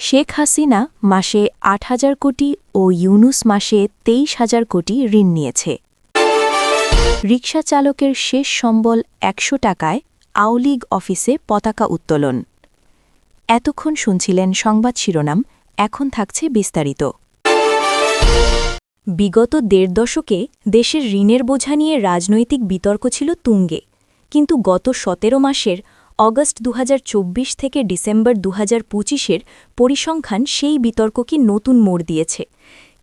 শেখ হাসিনা মাসে ৮,০০০ কোটি ও ইউনূস মাসে ২৩,০০০ কোটি ঋণ নিয়েছে। রিকশা চালকের শেষ সম্বল ১০০ টাকায় আওয়ামী অফিসে পতাকা উত্তোলন। এতক্ষণ শুনছিলেন সংবাদ শিরোনাম, এখন থাকছে বিস্তারিত। বিগত দেড় দশকে দেশের ঋণের বোঝা নিয়ে রাজনৈতিক বিতর্ক ছিল তুঙ্গে, কিন্তু গত ১৭ মাসের অগস্ট ২০২৪ থেকে ডিসেম্বর ২০২৫-এর পরিসংখ্যান সেই বিতর্ককে নতুন মোড় দিয়েছে।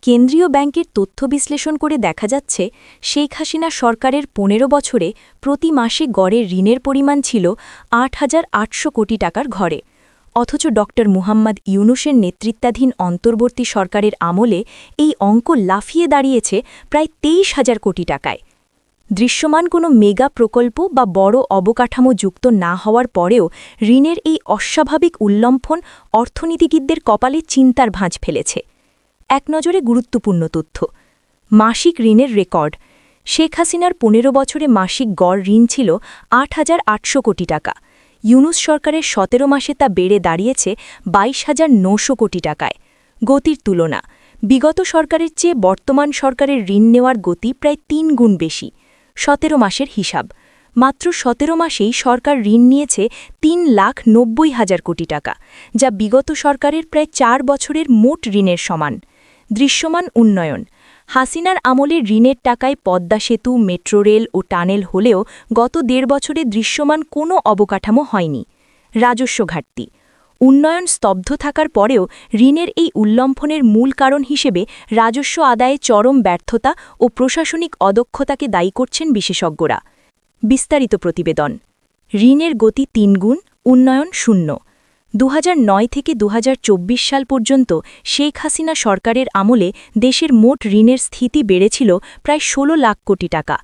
কেন্দ্রীয় ব্যাংকের তথ্য বিশ্লেষণ করে দেখা যাচ্ছে, শেখ হাসিনা সরকারের ১৫ বছরে প্রতি মাসে গড়ে ঋণের পরিমাণ ছিল ৮,৮০০ কোটি টাকার ঘরে, অথচ ড. মুহাম্মদ ইউনূসের নেতৃত্বাধীন অন্তর্বর্তী সরকারের আমলে এই অঙ্ক লাফিয়ে দাঁড়িয়েছে প্রায় ২৩,০০০ কোটি টাকায়। দৃশ্যমান কোনো মেগা প্রকল্প বা বড় অবকাঠামো যুক্ত না হওয়ার পরেও ঋণের এই অস্বাভাবিক উল্লম্ফন অর্থনীতিবিদদের কপালে চিন্তার ভাঁজ ফেলেছে। এক নজরে গুরুত্বপূর্ণ তথ্য। মাসিক ঋণের রেকর্ড। শেখ হাসিনার ১৫ বছরে মাসিক গড় ঋণ ছিল ৮,৮০০ কোটি টাকা। ইউনূস সরকারের ১৭ মাসে তা বেড়ে দাঁড়িয়েছে ২২,৯০০ কোটি টাকায়। গতির তুলনা। বিগত সরকারের চেয়ে বর্তমান সরকারের ঋণ নেওয়ার গতি প্রায় ৩ গুণ বেশি। ১৭ মাসের হিসাব। মাত্র ১৭ মাসেই সরকার ঋণ নিয়েছে ৩,৯০,০০০ কোটি টাকা, যা বিগত সরকারের প্রায় ৪ বছরের মোট ঋণের সমান। দৃশ্যমান উন্নয়ন। হাসিনার আমলে ঋণের টাকায় পদ্মা সেতু, মেট্রো রেল ও টানেল হলেও গত ১.৫ বছরে দৃশ্যমান কোনো অবকাঠামো হয়নি। রাজস্ব ঘাটতি। উন্নয়ন স্তব্ধ থাকার পরেও ঋণের এই উল্লম্ফনের মূল কারণ হিসেবে রাজস্ব আদায়ে চরম ব্যর্থতা ও প্রশাসনিক অদক্ষতাকে দায়ী করছেন বিশেষজ্ঞরা। বিস্তারিত প্রতিবেদন। ঋণের গতি ৩ গুণ, উন্নয়ন শূন্য। ২০০৯ থেকে ২০২৪ সাল পর্যন্ত শেখ হাসিনা সরকারের আমলে দেশের মোট ঋণের স্থিতি বেড়েছিল প্রায় ১৬ লাখ কোটি টাকা।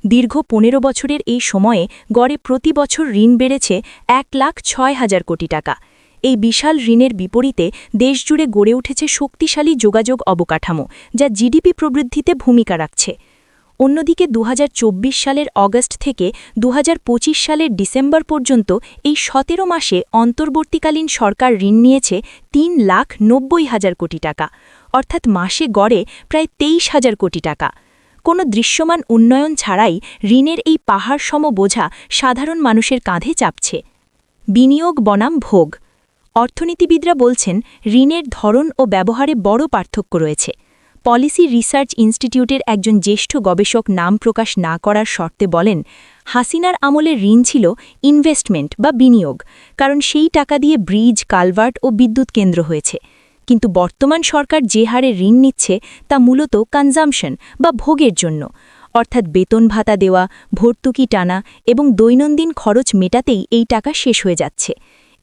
দীর্ঘ ১৫ বছরের এই সময়ে গড়ে প্রতি বছর ঋণ বেড়েছে ১,০৬,০০০ কোটি টাকা। এই বিশাল ঋণের বিপরীতে দেশজুড়ে গড়ে উঠেছে শক্তিশালী যোগাযোগ অবকাঠামো, যা জিডিপি প্রবৃদ্ধিতে ভূমিকা রাখছে। অন্যদিকে ২০২৪ সালের অগস্ট থেকে ২০২৫ সালের ডিসেম্বর পর্যন্ত এই ১৭ মাসে অন্তর্বর্তীকালীন সরকার ঋণ নিয়েছে ৩,৯০,০০০ কোটি টাকা, অর্থাৎ মাসে গড়ে প্রায় ২৩,০০০ কোটি টাকা। কোনো দৃশ্যমান উন্নয়ন ছাড়াই ঋণের এই পাহাড়সম বোঝা সাধারণ মানুষের কাঁধে চাপছে। বিনিয়োগ বনাম ভোগ। অর্থনীতিবিদরা বলছেন, ঋণের ধরন ও ব্যবহারে বড় পার্থক্য রয়েছে। পলিসি রিসার্চ ইনস্টিটিউটের একজন জ্যেষ্ঠ গবেষক নাম প্রকাশ না করার শর্তে বলেন, হাসিনার আমলে ঋণ ছিল ইনভেস্টমেন্ট বা বিনিয়োগ, কারণ সেই টাকা দিয়ে ব্রিজ, কালভার্ট ও বিদ্যুৎ কেন্দ্র হয়েছে। কিন্তু বর্তমান সরকার যে হারে ঋণ নিচ্ছে তা মূলত কনজামশন বা ভোগের জন্য, অর্থাৎ বেতন ভাতা দেওয়া, ভর্তুকি টানা এবং দৈনন্দিন খরচ মেটাতেই এই টাকা শেষ হয়ে যাচ্ছে।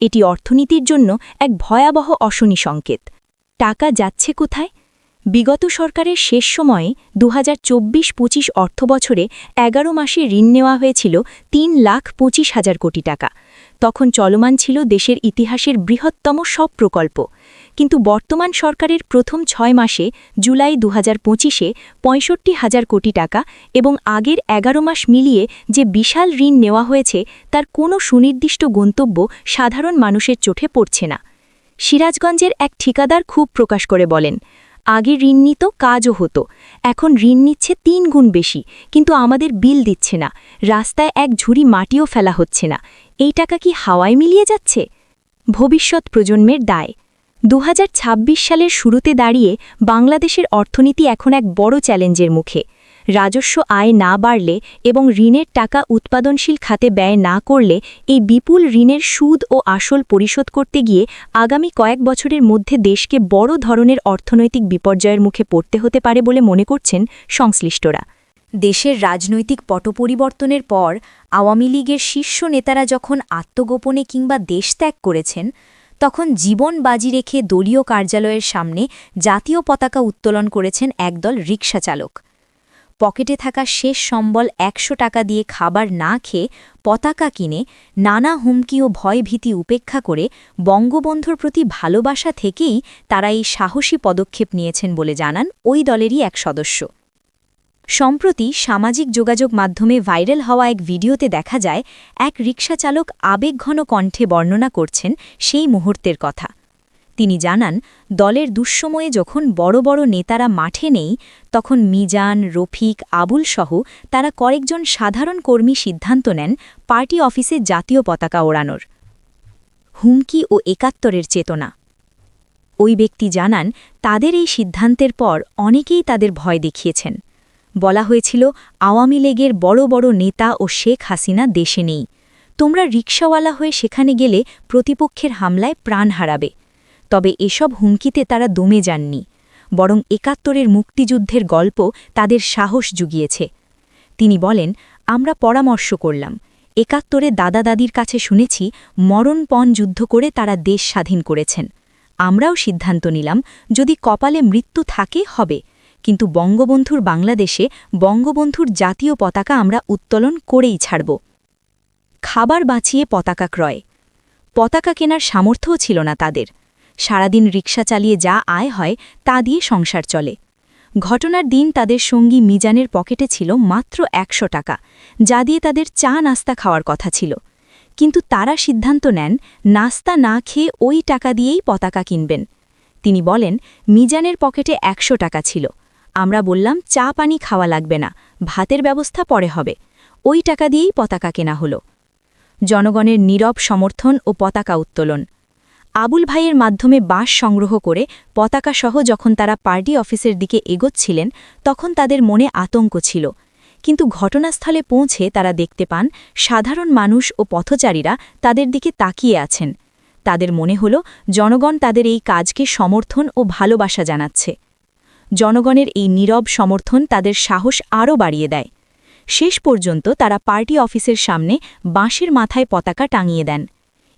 এটি অর্থনীতির জন্য এক ভয়াবহ অশনি সংকেত। টাকা যাচ্ছে কোথায়? বিগত সরকারের শেষ সময়ে ২০২৪-২৫ অর্থবছরে ১১ মাসে ঋণ নেওয়া হয়েছিল ৩,২৫,০০০ কোটি টাকা। তখন চলমান ছিল দেশের ইতিহাসের বৃহত্তম সব প্রকল্প। কিন্তু বর্তমান সরকারের প্রথম ৬ মাসে জুলাই ২০২৫-এ ৬৫,০০০ কোটি টাকা এবং আগের ১১ মাস মিলিয়ে যে বিশাল ঋণ নেওয়া হয়েছে তার কোনো সুনির্দিষ্ট গন্তব্য সাধারণ মানুষের চোখে পড়ছে না। সিরাজগঞ্জের এক ঠিকাদার খুব প্রকাশ করে বলেন, আগে ঋণ নিত, কাজও হতো। এখন ঋণ নিচ্ছে ৩ গুণ বেশি, কিন্তু আমাদের বিল দিচ্ছে না, রাস্তায় এক ঝুড়ি মাটিও ফেলা হচ্ছে না। এই টাকা কি হাওয়ায় মিলিয়ে যাচ্ছে? ভবিষ্যৎ প্রজন্মের দায়। ২০২৬ সালের শুরুতে দাঁড়িয়ে বাংলাদেশের অর্থনীতি এখন এক বড় চ্যালেঞ্জের মুখে। রাজস্ব আয় না বাড়লে এবং ঋণের টাকা উৎপাদনশীল খাতে ব্যয় না করলে এই বিপুল ঋণের সুদ ও আসল পরিশোধ করতে গিয়ে আগামী কয়েক বছরের মধ্যে দেশকে বড় ধরনের অর্থনৈতিক বিপর্যয়ের মুখে পড়তে হতে পারে বলে মনে করছেন সংশ্লিষ্টরা। দেশের রাজনৈতিক পটপরিবর্তনের পর আওয়ামী লীগের শীর্ষ নেতারা যখন আত্মগোপনে কিংবা দেশত্যাগ করেছেন, তখন জীবন বাজি রেখে দলীয় কার্যালয়ের সামনে জাতীয় পতাকা উত্তোলন করেছেন একদল রিকশা চালক। পকেটে থাকা শেষ সম্বল ১০০ টাকা দিয়ে খাবার না খেয়ে পতাকা কিনে নানা হুমকি ও ভয়ভীতি উপেক্ষা করে বঙ্গবন্ধুর প্রতি ভালোবাসা থেকেই তারা এই সাহসী পদক্ষেপ নিয়েছেন বলে জানান ওই দলেরই এক সদস্য। সম্প্রতি সামাজিক যোগাযোগ মাধ্যমে ভাইরাল হওয়া এক ভিডিওতে দেখা যায়, এক রিকশা চালক আবেগঘন কণ্ঠে বর্ণনা করছেন সেই মুহূর্তের কথা। তিনি জানান, দলের দুঃসময়ে যখন বড় বড় নেতারা মাঠে নেই, তখন মিজান, রফিক, আবুল সহ তারা কয়েকজন সাধারণ কর্মী সিদ্ধান্ত নেন পার্টি অফিসে জাতীয় পতাকা ওড়ানোর। হুমকি ও একাত্তরের চেতনা। ওই ব্যক্তি জানান, তাদের এই সিদ্ধান্তের পর অনেকেই তাদের ভয় দেখিয়েছেন। বলা হয়েছিল, আওয়ামী লীগের বড় বড় নেতা ও শেখ হাসিনা দেশে নেই, তোমরা রিকশাওয়ালা হয়ে সেখানে গেলে প্রতিপক্ষের হামলায় প্রাণ হারাবে। তবে এসব হুমকিতে তারা দমে যাননি, বরং একাত্তরের মুক্তিযুদ্ধের গল্প তাদের সাহস জুগিয়েছে। তিনি বলেন, আমরা পরামর্শ করলাম, একাত্তরে দাদা দাদির কাছে শুনেছি মরণপণ যুদ্ধ করে তারা দেশ স্বাধীন করেছেন। আমরাও সিদ্ধান্ত নিলাম, যদি কপালে মৃত্যু থাকে হবে, কিন্তু বঙ্গবন্ধুর বাংলাদেশে বঙ্গবন্ধুর জাতীয় পতাকা আমরা উত্তোলন করেই ছাড়ব। খাবার বাঁচিয়ে পতাকা ক্রয়। পতাকা কেনার সামর্থ্যও ছিল না তাদের। সারাদিন রিকশা চালিয়ে যা আয় হয় তা দিয়ে সংসার চলে। ঘটনার দিন তাদের সঙ্গী মিজানের পকেটে ছিল মাত্র ১০০ টাকা, যা দিয়ে তাদের চা নাস্তা খাওয়ার কথা ছিল। কিন্তু তারা সিদ্ধান্ত নেন, নাস্তা না খেয়ে ওই টাকা দিয়েই পতাকা কিনবেন। তিনি বলেন, মিজানের পকেটে ১০০ টাকা ছিল। আমরা বললাম, চা পানি খাওয়া লাগবে না, ভাতের ব্যবস্থা পরে হবে। ওই টাকা দিয়েই পতাকা কেনা হলো। জনগণের নীরব সমর্থন ও পতাকা উত্তোলন। আবুল ভাইয়ের মাধ্যমে বাঁশ সংগ্রহ করে পতাকাসহ যখন তারা পার্টি অফিসের দিকে এগোচ্ছিলেন, তখন তাদের মনে আতঙ্ক ছিল। কিন্তু ঘটনাস্থলে পৌঁছে তারা দেখতে পান, সাধারণ মানুষ ও পথচারীরা তাদের দিকে তাকিয়ে আছেন। তাদের মনে হল, জনগণ তাদের এই কাজকে সমর্থন ও ভালোবাসা জানাচ্ছে। জনগণের এই নীরব সমর্থন তাদের সাহস আরও বাড়িয়ে দেয়। শেষ পর্যন্ত তারা পার্টি অফিসের সামনে বাঁশের মাথায় পতাকা টাঙিয়ে দেন।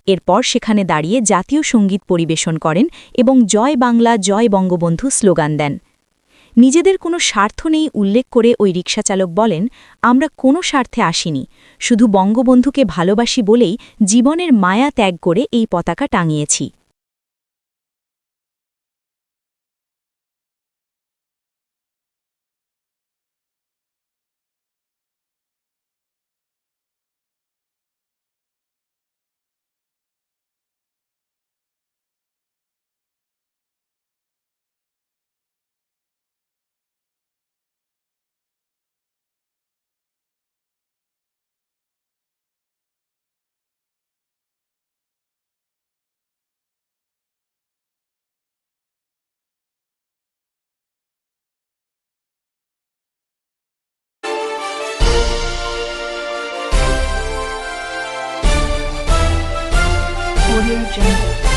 এরপর সেখানে দাঁড়িয়ে জাতীয় সঙ্গীত পরিবেশন করেন এবং জয় বাংলা জয় বঙ্গবন্ধু স্লোগান দেন। নিজেদের কোনো স্বার্থ নেই উল্লেখ করে ওই রিকশাচালক বলেন, আমরা কোনো স্বার্থে আসিনি, শুধু বঙ্গবন্ধুকে ভালোবাসি বলেই জীবনের মায়া ত্যাগ করে এই পতাকা টাঙিয়েছি। Audio Jungle.